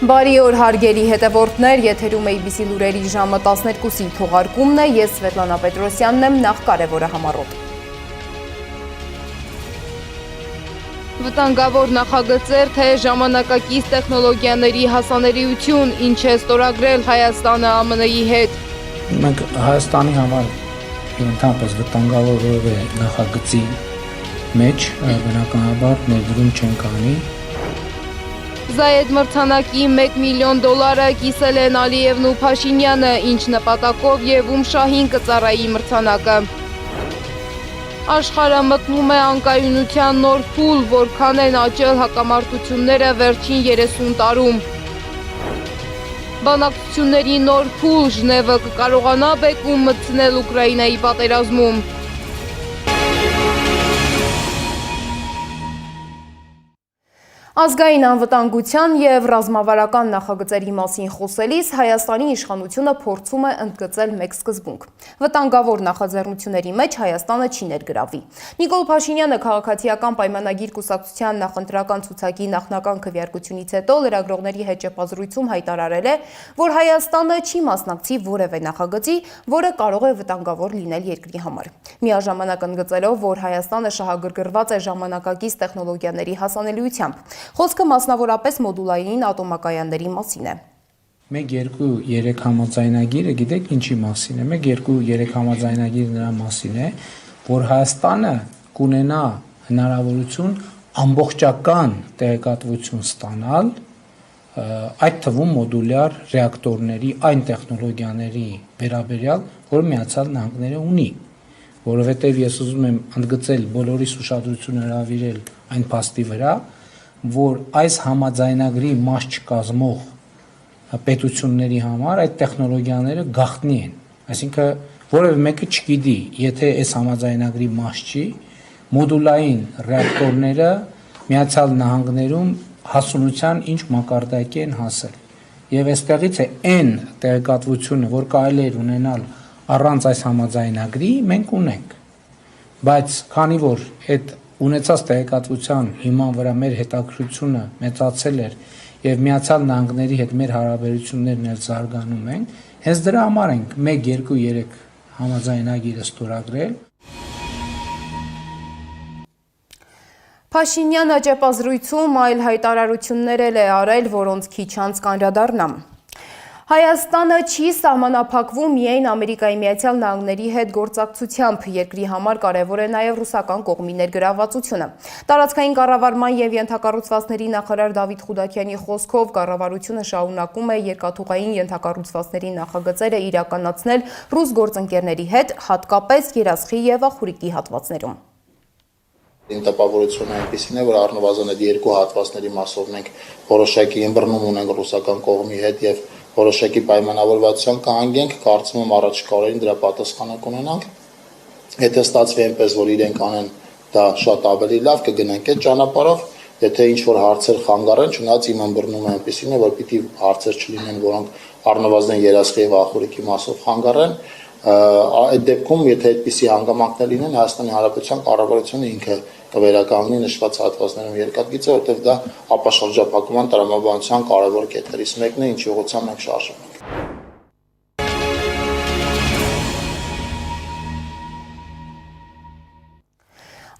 Բարի օր հարգելի հետևորդներ, եթերում ABC լուրերի ժամը 12-ի թողարկումն է, ես Սվետլանա Պետրոսյանն եմ, նախ կարևորը համառոտ։ Վտանգավոր նախագծեր, թե ժամանակակից տեխնոլոգիաների հասանելիություն, ինչ է ստորագրել Հայաստանը ԱՄՆ-ի հետ։ Մենք Հայաստանի համար ընդհանրապես վտանգավոր որևէ նախագծի մեջ բնականաբար ներդրում չենք անի։ Զայեդ մրցանակի $1 միլիոն կիսել են Ալիևն ու Փաշինյանը, ինչ նպատակով և ում շահին կծառայի մրցանակը։ Աշխարհը մտնում է անկայունության նոր փուլ, որքան են աճել հակամարտությունները վերջին 30 տարում։ Բանակցությունների նոր փուլ, Ժնևը կկարողանա բեկում մտցնել Ուկրաինայի պատերազմում։ Ազգային անվտանգության և ռազմավարական նախագծերի մասին խոսելիս Հայաստանի իշխանությունը փորձում է ընդգծել մեկ սկզբունք։ Վտանգավոր նախաձեռնությունների մեջ Հայաստանը չի ներգրավվի։ Նիկոլ Փաշինյանը քաղաքացիական պայմանագիր կուսակցության նախընտրական ցուցակի նախնական քվեարկությունից հետո լրագրողների հետ ճեպազրույցում հայտարարել է, որ Հայաստանը չի մասնակցի որևէ նախագծի, որը կարող է վտանգավոր լինել երկրի համար։ Միաժամանակ ընդգծելով, որ Հայաստանը շահագրգռված է ժամանակակից տեխնոլոգիաների հասանելիությամբ։ Խոսքը մասնավորապես մոդուլային ատոմակայանների մասին է։ 1-2-3 համաձայնագիրը գիտեք ինչի մասին է։ 1-2-3 համաձայնագիրը նրա մասին է, որ Հայաստանը կունենա հնարավորություն ամբողջական տեղեկատվություն ստանալ, այդ թվում մոդուլյար ռեակտորների այն տեխնոլոգիաների վերաբերյալ, որ Միացյալ Նահանգները ունի, որովհետև ես ուզում եմ ընդգծել բոլորիս ուշադրությունը հրավիրել այն փաստի վրա, որ այս համաձայնագրի մաս չկազմող պետությունների համար այդ տեխնոլոգիաները գաղտնի են, այսինքն որևէ մեկը չգիտի, եթե այս համաձայնագրի մաս չի, մոդուլային ռեակտորները Միացյալ Նահանգներում հասունության ինչ մակարդակի են հասել, եւ այստեղից է այն տեղեկատվությունը, որ կարելի է ունենալ առանց այս համաձայնագրի, մենք ունենք, բայց քանի որ այդ ունեցած տեղեկատվության հիման վրա մեր հետաքրքրությունը մեծացել էր եւ Միացյալ Նահանգների հետ մեր հարաբերություններն էլ զարգանում են, հենց դրա համար ենք 1-2-3 համաձայնագիրը ստորագրել։ Փաշինյանը ճեպազրույցում այլ հայտարարություններ էլ է արել, որոնց քիչ անց կանդրադառնամ։ Հայաստանը չի սահմանափակվում միայն Ամերիկայի Միացյալ Նահանգների հետ գործակցությամբ, երկրի համար կարևոր է նաև ռուսական կողմի ներգրավվածությունը։ Տարածքային կառավարման և ենթակառուցվածքների նախարար Դավիթ Խուդաքյանի խոսքով կառավարությունը շարունակում է երկաթուղային ենթակառուցվածքների նախագծերը իրականացնել ռուս գործընկերների հետ, հատկապես Երասխի և Ախուրիկի հատվածներում։ Տպավորությունը այնպիսին է, որ առնվազն այդ երկու հատվածների մասով մենք որոշակի ըմբռնում ունենք ռուսական կողմի հետ եւ որոշակի պայմանավորվածության կհանգենք, կարծում եմ առաջիկա օրերին դրա պատասխանը կունենանք։ Եթե ստացվի այնպես, որ իրենք անեն դա շատ ավելի լավ, կգնանք այդ ճանապարհով, եթե ինչ որ հարցեր խանգարեն, չնայած իմ ըմբռնումը այնպիսին է, որ պիտի հարցեր չլինեն, որոնք առնվազն Երասխի եւ Ախուրիկի մասով խանգարեն, այդ դեպքում, եթե այդպիսի հանգամանքներ լինեն, Հայաստանի Հանրապետության կառավարությունը ինքը կվերականգնի նշված հատվածներում երկաթգիծը, որտեղ դա ապաշրջափակման տրամաբանության կարևոր կետերից մեկն է, ինչի ուղղությամբ մենք շարժվում ենք։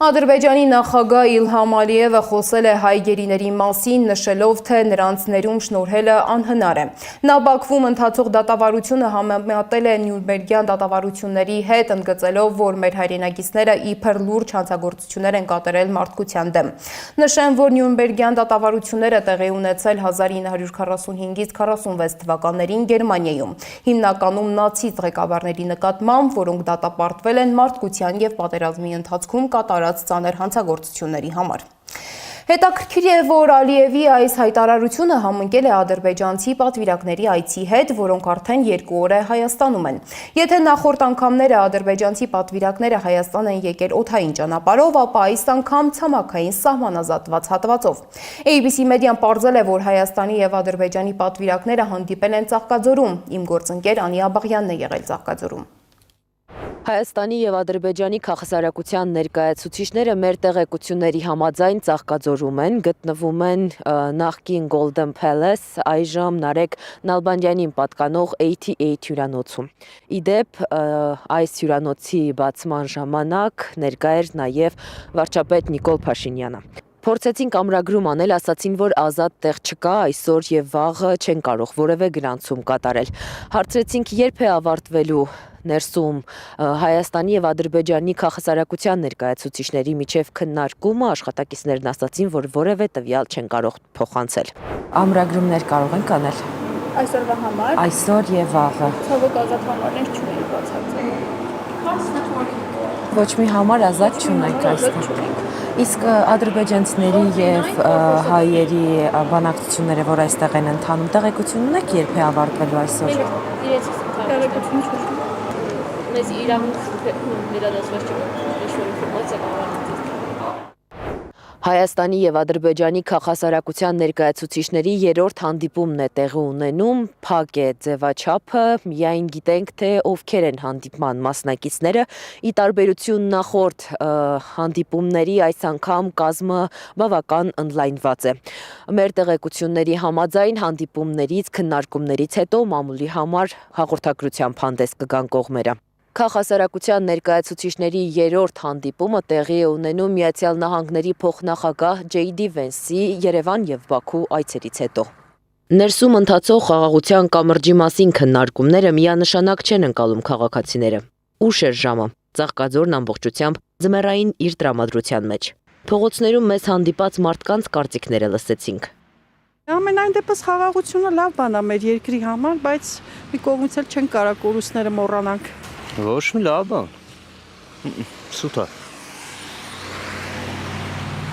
Ադրբեջանի նախագահ Իլհամ Ալիևը խոսել է հայ գերիների մասին, նշելով, թե նրանց ներում շնորհելը անհնար է։ Նա Բաքվում ընթացող դատավարությունը համեմատել է Նյուրնբերգյան դատավարությունների հետ, ընդգծելով, որ մեր հայրենակիցները իբր լուրջ հանցագործություններ են կատարել մարդկության դեմ։ Նշեմ, որ Նյուրնբերգյան դատավարությունները տեղի ունեցել 1945-ից 46 թվականներին Գերմանիայում, հիմնականում նացիստ ղեկավարների նկատմամբ, որոնք դատապարտվել են մարդկության և պատերազմի ընթացքում կատարած ծանր հանցագործությունների համար։ Հետաքրքիր է, որ Ալիևի այս հայտարարությունը համընկել է ադրբեջանցի պատվիրակների այցի հետ, որոնք արդեն 2 օր է Հայաստանում են։ Եթե նախորդ անգամները ադրբեջանցի պատվիրակները Հայաստան են եկել օդային ճանապարհով, ապա այս անգամ ցամաքային սահմանազատված հատվածով։ ABC մեդիան պարզել է, որ Հայաստանի եւ Ադրբեջանի պատվիրակները հանդիպել են Ծաղկաձորում։ Իմ գործընկեր Անի Աբաղյանն է եղել Ծաղկաձորում։ Հայաստանի եւ Ադրբեջանի քաղաքասարակության ներկայացուցիչները մեր տեղեկությունների համաձայն Ծաղկաձորում են, գտնվում են նախկին Golden Palace, այժմ Նարեկ Նալբանդյանին պատկանող 88 հյուրանոցում։ Իդեպ այս հյուրանոցի բացման ժամանակ ներկա էր նաեւ վարչապետ Նիկոլ Փաշինյանը։ Փորձեցինք ամրագրում անել, ասացին, որ ազատ տեղ չկա, այսօր եւ վաղը չեն կարող որևէ գրանցում կատարել։ Հարցրեցինք, երբ է ավարտվելու ներսում Հայաստանի եւ Ադրբեջանի քաղաքասարակության ներկայացուցիչների միջև քննարկումը, աշխատակիցներն ասացին, որ որևէ տվյալ չեն կարող փոխանցել։ Ամրագրումներ կարող են անել Այսօրվա համար այսօր եւ վաղը։ ցավոք ազատ համարներ չունենք բացարձակ։ Ոչ մի համար ազատ չունենք այստեղ։ Իսկ ադրբեջանցիների եւ հայերի բանակցությունները, որ այստեղ են ընթանում, տեղեկություն ունեք, երբ է ավարտվելու այսօր։ Իրենց տեղեկություն չունենք։ Մեզ իրավունք վերադասված չկա։ Ինչ-որ ինֆորմացիա կարող է։ Հայաստանի եւ Ադրբեջանի քաղաքասարակության ներկայացուցիչների երրորդ հանդիպումն է տեղի ունենում, փակ է ձևաչափը, միայն գիտենք, թե ովքեր են հանդիպման մասնակիցները, ի տարբերություն նախորդ հանդիպումների այս անգամ կազմը բավական ընդլայնված է։ Մեր տեղեկությունների համաձայն հանդիպումներից, քննարկումներից հետո մամուլի համար հաղորդակցությամբ հանդես կգան կողմերը։ Քաղաքասարակության ներկայացուցիչների երրորդ հանդիպումը տեղի է ունենում Միացյալ Նահանգների փոխնախագահ Ջեյդի Վենսի Երևան եւ Բաքու այցերից հետո։ Ներսում ընթացող խաղաղության կամրջի մասին քննարկումները միանշանակ չեն ընկալում քաղաքացիները։ Ուշ էր ժամը, Ծաղկաձորն ամբողջությամբ ձմեռային իր տրամադրության մեջ։ Փողոցներում մեզ հանդիպած մարդկանց կարծիքները լսեցինք։ Ամենայն դեպս խաղաղությունը լավ բան է մեր երկրի համար, բայց մի կողմից էլ չեն կարող կորուստները մոռանանք։ Ոչ մի լավ բան։ Սուտ է։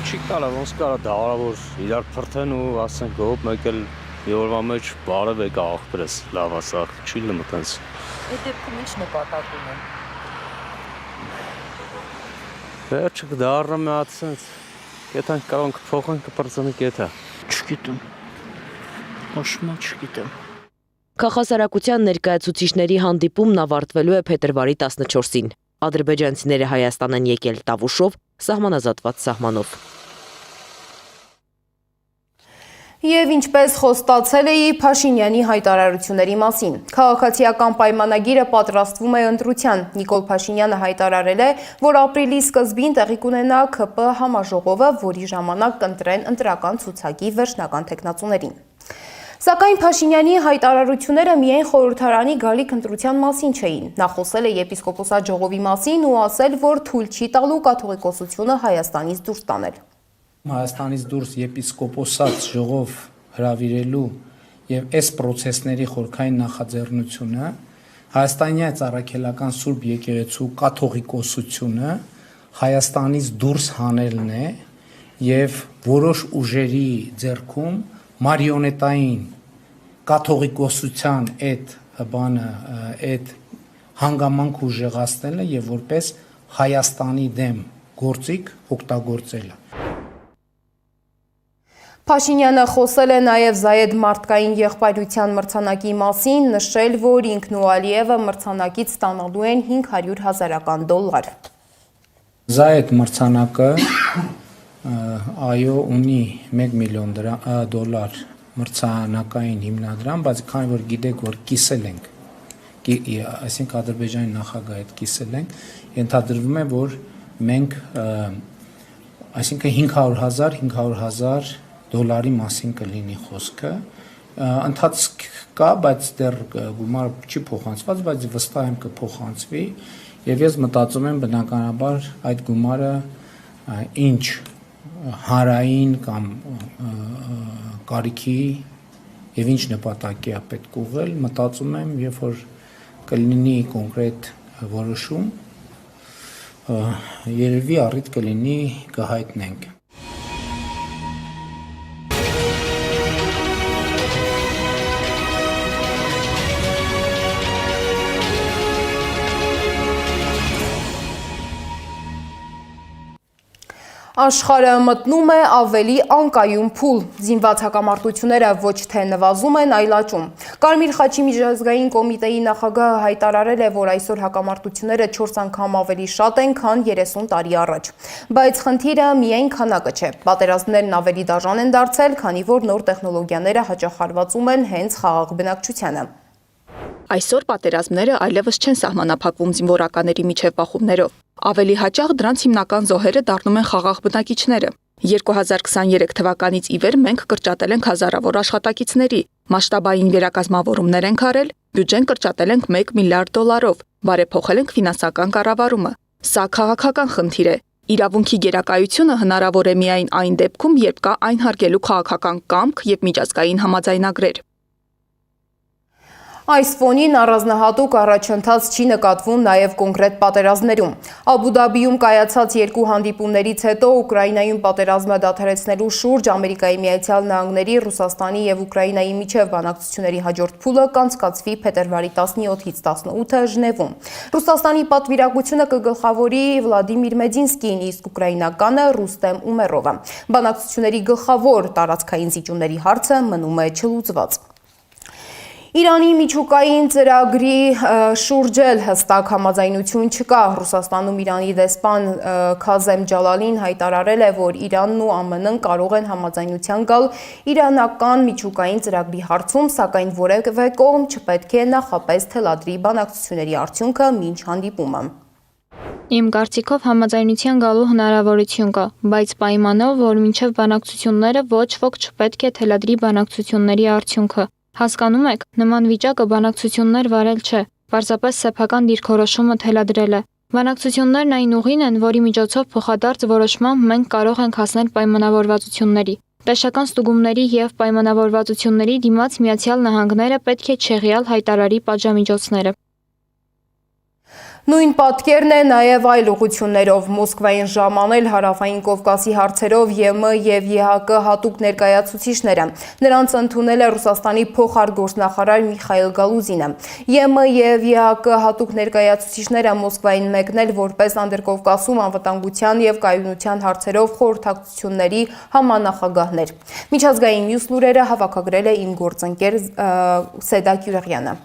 Չի կարա, ոնց կարա դարավոր իրար փրթեն ու ասենք հոп մեկ էլ երևա մեջ բարև եկա աղբերս, լավ ասա, չի լմտ այնց։ Այդ դեպքում ինչ նպատակ ունեն։ Վերջը կդառնա մի հատ sense։ Կեթանք կարող կփոխենք կպրծնի կեթա։ Չգիտեմ։ Ոչ մի չգիտեմ։ Քաղաքասարակության ներկայացուցիչների հանդիպումն ավարտվելու է փետրվարի 14-ին։ Ադրբեջանցիները Հայաստան են եկել Տավուշով, սահմանազատված սահմանով։ Եվ ինչպես խոստացել էի Փաշինյանի հայտարարությունների մասին։ Քաղաքացիական պայմանագիրը պատրաստվում է ընտրության։ Նիկոլ Փաշինյանը հայտարարել է, որ ապրիլի սկզբին տեղի կունենա ՔՊ համաժողովը, որի ժամանակ կընտրեն ընտրական ցուցակի վերջնական թեկնածուներին։ Սակայն Փաշինյանի հայտարարությունները միայն խորհրդարանի գալիք ընտրության մասին չէին։ Նա խոսել է եպիսկոպոսատ ժողովի մասին ու ասել, որ թույլ չի տալու կաթողիկոսությունը Հայաստանից դուրս տանել։ Հայաստանից դուրս եպիսկոպոսատ ժողով հրավիրելու եւ այս process-ների խորքային նախաձեռնությունը Հայաստանյան ծառայքելական Սուրբ եկեղեցու կաթողիկոսությունը Հայաստանից դուրս հանելն է եւ որոշ ուժերի ձեռքում մարիոնետային կաթողիկոսության այդ հանգամանք ուժեղացնելը եւ որպես Հայաստանի դեմ գործիք օգտագործելը։ Փաշինյանը խոսել է նաև Զայեդ մարդկային եղբայրության մրցանակի մասին, նշել, որ ինքն ու Ալիևը մրցանակից ստանալու են $500,000։ Զայեդ մրցանակը այո ունի $1 միլիոն մրցանակային հիմնադրամ, բայց քանի որ գիտեք, որ կիսել ենք, այսինքն Ադրբեջանի նախագահի հետ կիսել ենք, ենթադրվում է, որ մենք այսինքն $500,000 մասին կլինի խոսքը, ընթացք կա, բայց դեռ գումար չի փոխանցված, բայց վստահ եմ կփոխանցվի, եւ ես մտածում եմ բնականաբար այդ գումարը ինչ հարային կամ կարիքի եւ ինչ նպատակի է պետք ուղղել, մտածում եմ, երբ որ կլինի կոնկրետ որոշում, երևի առիթ կլինի կհայտնենք։ Աշխարհը մտնում է ավելի անկայուն փուլ։ Զինված հակամարտությունները ոչ թե նվազում են, այլ աճում։ Կարմիր խաչի միջազգային կոմիտեի նախագահը հայտարարել է, որ այսօր հակամարտությունները 4 անգամ ավելի շատ են, քան 30 տարի առաջ։ Բայց խնդիրը միայն քանակը չէ։ Պատերազմներն ավելի դաժան են դարձել, քանի որ նոր տեխնոլոգիաները հաճախ են հենց խաղաղ բնակչությանը։ Այսօր պատերազմները այլևս չեն սահմանափակվում զինվորականների միջև բախումներով։ Ավելի հաճախ դրանց հիմնական զոհերը դառնում են խաղաղ բնակիչները։ 2023 թվականից ի վեր մենք կրճատել ենք հազարավոր աշխատակիցների, մասշտաբային վերակազմավորումներ ենք արել, բյուջեն կրճատել ենք $1 միլիարդ, բարեփոխել ենք ֆինանսական կառավարումը։ Սա քաղաքական խնդիր է։ Իրավունքի գերակայությունը հնարավոր է միայն այն դեպքում, երբ կա այն հարգելու քաղաքական կամք եւ միջազգային համաձայնագրեր։ Այս ֆոնին առանձնահատուկ առաջընթաց չի նկատվում նաև կոնկրետ պատերազմներում։ Աբու Դաբիում կայացած 2 հանդիպումներից հետո Ուկրաինայում պատերազմը դադարեցնելու շուրջ Ամերիկայի Միացյալ Նահանգների, Ռուսաստանի եւ Ուկրաինայի միջև բանակցությունների հաջորդ փուլը կանցկացվի փետրվարի 17-ից 18-ը Ժնևում։ Ռուսաստանի պատվիրակությունը կգլխավորի Վլադիմիր Մեդինսկին, իսկ ուկրաինականը Ռուստեմ Ումերովը։ Բանակցությունների գլխավոր տարածքային զիջումների հարցը մնում է չլուծված։ Իրանի միջուկային ծրագրի շուրջ էլ հստակ համաձայնություն չկա։ Ռուսաստանում Իրանի դեսպան Քազեմ Ջալալին հայտարարել է, որ Իրանն ու ԱՄՆ-ն կարող են համաձայնության գալ իրանական միջուկային ծրագրի հարցում, սակայն որևէ կողմ չպետք է նախապես թելադրի բանակցությունների արդյունքը մինչ հանդիպումը։ Իմ կարծիքով համաձայնության գալու հնարավորություն կա, բայց պայմանով, որ մինչև բանակցությունները ոչ ոք չպետք է թելադրի բանակցությունների արդյունքը։ Հասկանում եք, նման վիճակը բանակցություններ վարել չէ, պարզապես սեփական դիրքորոշումը թելադրել է։ Բանակցություններն այն ուղին են, որի միջոցով փոխադարձ որոշմամբ մենք կարող ենք հասնել պայմանավորվածությունների։ Պետական ստուգումների եւ պայմանավորվածությունների դիմաց Միացյալ Նահանգները պետք է չեղյալ հայտարարի պատժամիջոցները։ Նույն պատկերն է նաև այլ ուղղություններով։ Մոսկվային ժամանել Հարավային Կովկասի հարցերով ԵՄ եւ ԵՀԿ հատուկ ներկայացուցիչները։ Նրանց ընդունել է Ռուսաստանի փոխարտգործնախարար Միխայիլ Գալուզինը։ ԵՄ եւ ԵՀԿ հատուկ ներկայացուցիչները Մոսկվային մեկնել որպես Անդրկովկասում անվտանգության եւ կայունության հարցերով խորհրդակցությունների համանախագահներ։ Միջազգային մյուս լուրերը հավաքագրել է իմ գործընկեր Սեդա Կյուրեղյանը։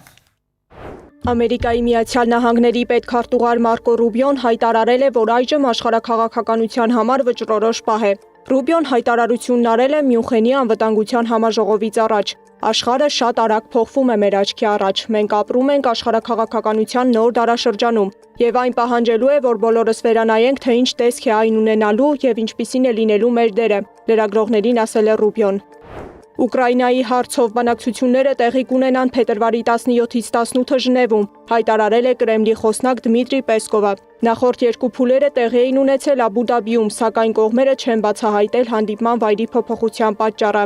Ամերիկայի Միացյալ Նահանգների պետքարտուղար Մարկո Ռուբիոն հայտարարել է, որ այժմ աշխարհաքաղաքականության համար վճռորոշ պահ է։ Ռուբիոն հայտարարությունն արել է Մյունխենի անվտանգության համաժողովից առաջ։ Աշխարհը շատ արագ փոխվում է մեր աչքի առաջ։ Մենք ապրում ենք աշխարհաքաղաքականության նոր դարաշրջանում, եւ այն պահանջելու է, որ բոլորս վերանայենք, թե ինչ տեսք է այն ունենալու եւ ինչպիսին է լինելու մեր դերը, լրագրողներին ասել է Ռուբիոն։ Ուկրաինայի հարցով բանակցությունները տեղի կունենան փետրվարի 17-ից 18-ը Ժնևում, հայտարարել է Կրեմլի խոսնակ Դմիտրի Պեսկովը։ Նախորդ 2 փուլերը տեղի էին ունեցել Աբու Դաբիում, սակայն կողմերը չեն բացահայտել հանդիպման վայրի փոփոխության պատճառը։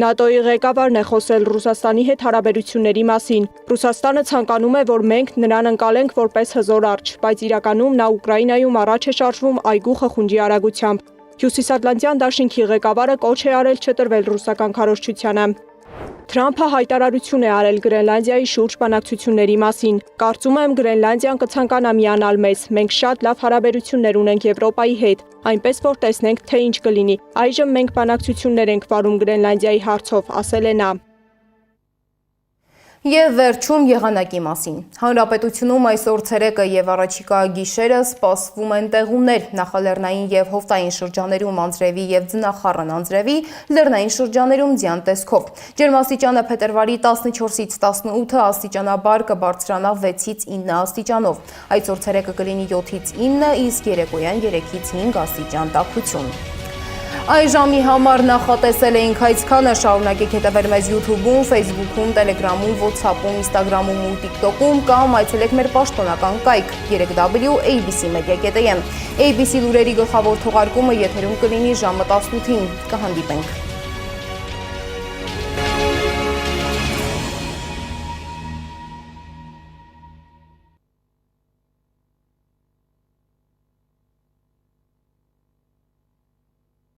ՆԱՏՕ-ի ղեկավարն է խոսել Ռուսաստանի հետ հարաբերությունների մասին։ Ռուսաստանը ցանկանում է, որ մենք նրան ընկալենք որպես հզոր արջ, բայց իրականում նա Ուկրաինայում առաջ է շարժվում այգու խխունջի արագությամբ։ Հյուսիսատլանտյան դաշինքի ղեկավարը կոչ է արել չտրվել ռուսական քարոզչությանը։ Թրամփը հայտարարություն է արել Գրենլանդիայի շուրջ բանակցությունների մասին։ Կարծում եմ Գրենլանդիան կցանկանա միանալ մեզ։ Մենք շատ լավ հարաբերություններ ունենք Եվրոպայի հետ, այնպես որ տեսնենք, թե ինչ կլինի։ Այժմ մենք բանակցություններ ենք վարում Գրենլանդիայի հարցով, ասել է նա։ Եվ վերջում եղանակի մասին։ Հանրապետությունում այսօր ցերեկը եւ առաջիկա գիշերը սպասվում են տեղումներ, նախալեռնային եւ հովտային շրջաներում անձրևի եւ ձնախառն անձրևի, լեռնային շրջաներում ձյան տեսքով։ Ջերմաստիճանը փետրվարի 14-ից 18-ը աստիճանաբար կբարձրանա 6-ից 9 աստիճանով։ Այսօր ցերեկը կլինի 7-ից 9, իսկ երեկոյան 3-ից 5 աստիճան տաքություն։ Այս ժամի համար նախատեսել էինք այսքանը, շարունակեք հետևել մեզ YouTube-ում, Facebook-ում, Telegram-ում, WhatsApp-ում, Instagram-ում ու TikTok-ում կամ այցելեք մեր պաշտոնական կայք 3w.abc.media.am։ ABC լուրերի գլխավոր թողարկումը եթերում կլինի ժամը 18-ին։ Կհանդիպենք։